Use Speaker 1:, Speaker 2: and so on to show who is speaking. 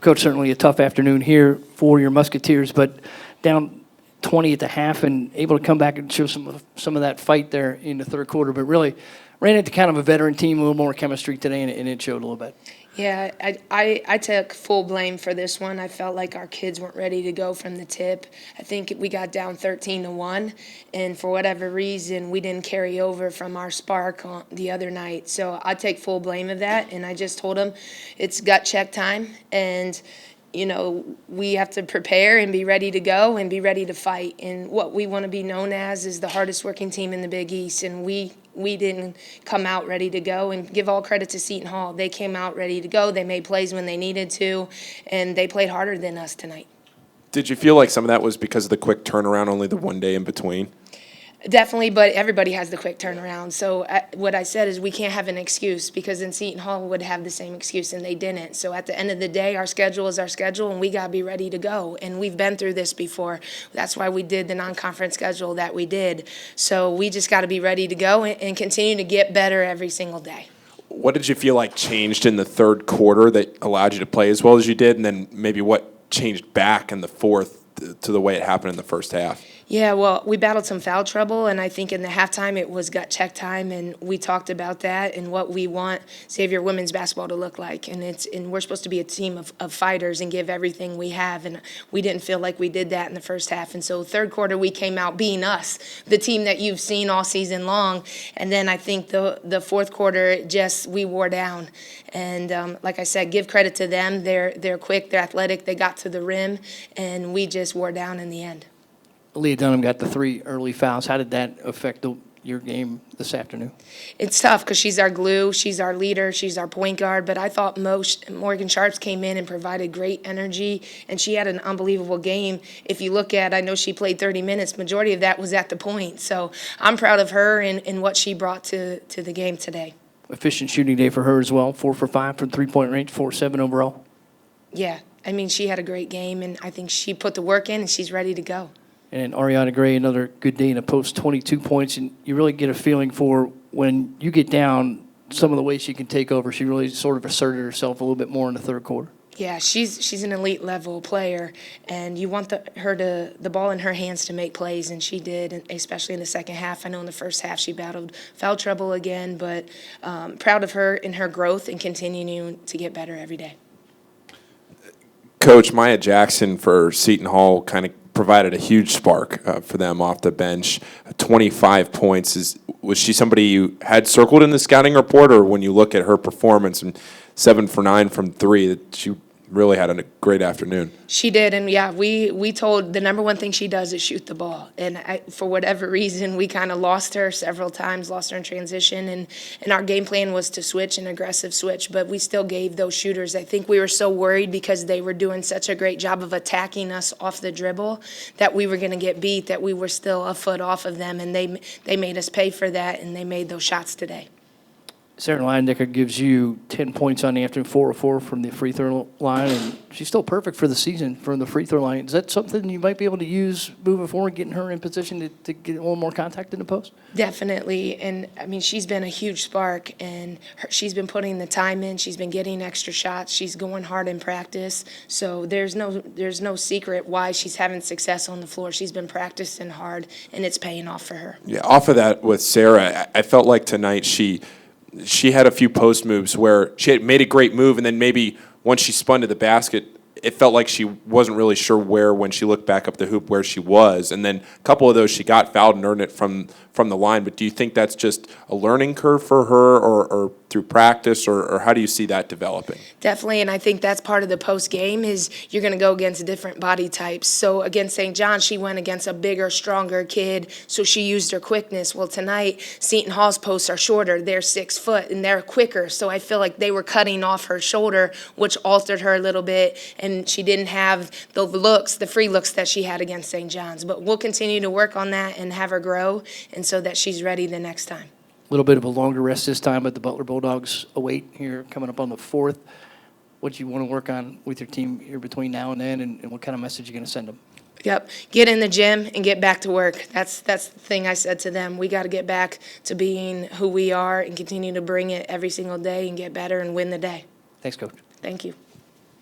Speaker 1: Coach, certainly a tough afternoon here for your Musketeers, but down 20 at the half and able to come back and show some of that fight there in the third quarter, but really ran into kind of a veteran team, a little more chemistry today, and it showed a little bit.
Speaker 2: Yeah, I took full blame for this one. I felt like our kids weren't ready to go from the tip. I think we got down 13-1, and for whatever reason, we didn't carry over from our spark on the other night. So I take full blame of that, and I just told them it's gut check time, and we have to prepare and be ready to go and be ready to fight. And what we want to be known as is the hardest working team in the Big East, and we didn't come out ready to go, and give all credit to Seton Hall. They came out ready to go. They made plays when they needed to, and they played harder than us tonight.
Speaker 3: Did you feel like some of that was because of the quick turnaround, only the one day in between?
Speaker 2: Definitely, but everybody has the quick turnaround. So what I said is we can't have an excuse, because in Seton Hall would have the same excuse, and they didn't. So at the end of the day, our schedule is our schedule, and we got to be ready to go. And we've been through this before. That's why we did the non-conference schedule that we did. So we just got to be ready to go and continue to get better every single day.
Speaker 3: What did you feel like changed in the third quarter that allowed you to play as well as you did, and then maybe what changed back in the fourth to the way it happened in the first half?
Speaker 2: Yeah, well, we battled some foul trouble, and I think in the halftime it was gut check time, and we talked about that and what we want Xavier women's basketball to look like. And we're supposed to be a team of fighters and give everything we have, and we didn't feel like we did that in the first half. And so third quarter we came out being us, the team that you've seen all season long. And then I think the fourth quarter we wore down. And like I said, give credit to them. They're quick, they're athletic, they got to the rim, and we just wore down in the end.
Speaker 1: Leah Dunham got the 3 early fouls. How did that affect your game this afternoon?
Speaker 2: It's tough because she's our glue, she's our leader, she's our point guard, but I thought Morgan Sharps came in and provided great energy, and she had an unbelievable game. If you look at, I know she played 30 minutes, majority of that was at the point. So I'm proud of her and what she brought to the game today.
Speaker 1: Efficient shooting day for her as well, 4 for 5 from three-point range, 4-7 overall.
Speaker 2: Yeah, I mean, she had a great game, and I think she put the work in, and she's ready to go.
Speaker 1: And Ariana Gray, another good day in a post, 22 points. And you really get a feeling for when you get down, some of the ways she can take over. She really sort of asserted herself a little bit more in the third quarter.
Speaker 2: Yeah, she's an elite level player, and you want the ball in her hands to make plays, and she did, especially in the second half. I know in the first half she battled foul trouble again, but proud of her in her growth and continuing to get better every day.
Speaker 3: Coach, Maya Jackson for Seton Hall kind of provided a huge spark for them off the bench. 25 points. Was she somebody you had circled in the scouting report, or when you look at her performance and 7 for 9 from 3, that she really had a great afternoon?
Speaker 2: She did, and yeah, we told the number one thing she does is shoot the ball. And for whatever reason, we kind of lost her several times, lost her in transition, and our game plan was to switch, an aggressive switch, but we still gave those shooters. I think we were so worried because they were doing such a great job of attacking us off the dribble that we were going to get beat, that we were still a foot off of them, and they made us pay for that, and they made those shots today.
Speaker 1: Sarah Leyendecker gives you 10 points on the afternoon, 4 of 4 from the free throw line, and she's still perfect for the season from the free throw line. Is that something you might be able to use moving forward, getting her in position to get a little more contact in the post?
Speaker 2: Definitely, and I mean, she's been a huge spark, and she's been putting the time in. She's been getting extra shots. She's going hard in practice, so there's no secret why she's having success on the floor. She's been practicing hard, and it's paying off for her.
Speaker 3: Yeah, off of that with Sarah, I felt like tonight she had a few post moves where she had made a great move, and then maybe once she spun to the basket, it felt like she wasn't really sure when she looked back up the hoop, where she was. And then a couple of those she got fouled and earned it from the line. But do you think that's just a learning curve for her, or through practice, or how do you see that developing?
Speaker 2: Definitely, and I think that's part of the post game is you're going to go against different body types. So against St. John, she went against a bigger, stronger kid, so she used her quickness. Well, tonight, Seton Hall's posts are shorter. They're 6 foot, and they're quicker. So I feel like they were cutting off her shoulder, which altered her a little bit, and she didn't have the free looks that she had against St. John's. But we'll continue to work on that and have her grow, and so that she's ready the next time.
Speaker 1: A little bit of a longer rest this time, but the Butler Bulldogs await here coming up on the 4th. What do you want to work on with your team here between now and then, and what kind of message are you going to send them?
Speaker 2: Yep, get in the gym and get back to work. That's the thing I said to them. We got to get back to being who we are and continue to bring it every single day and get better and win the day.
Speaker 1: Thanks, Coach.
Speaker 2: Thank you.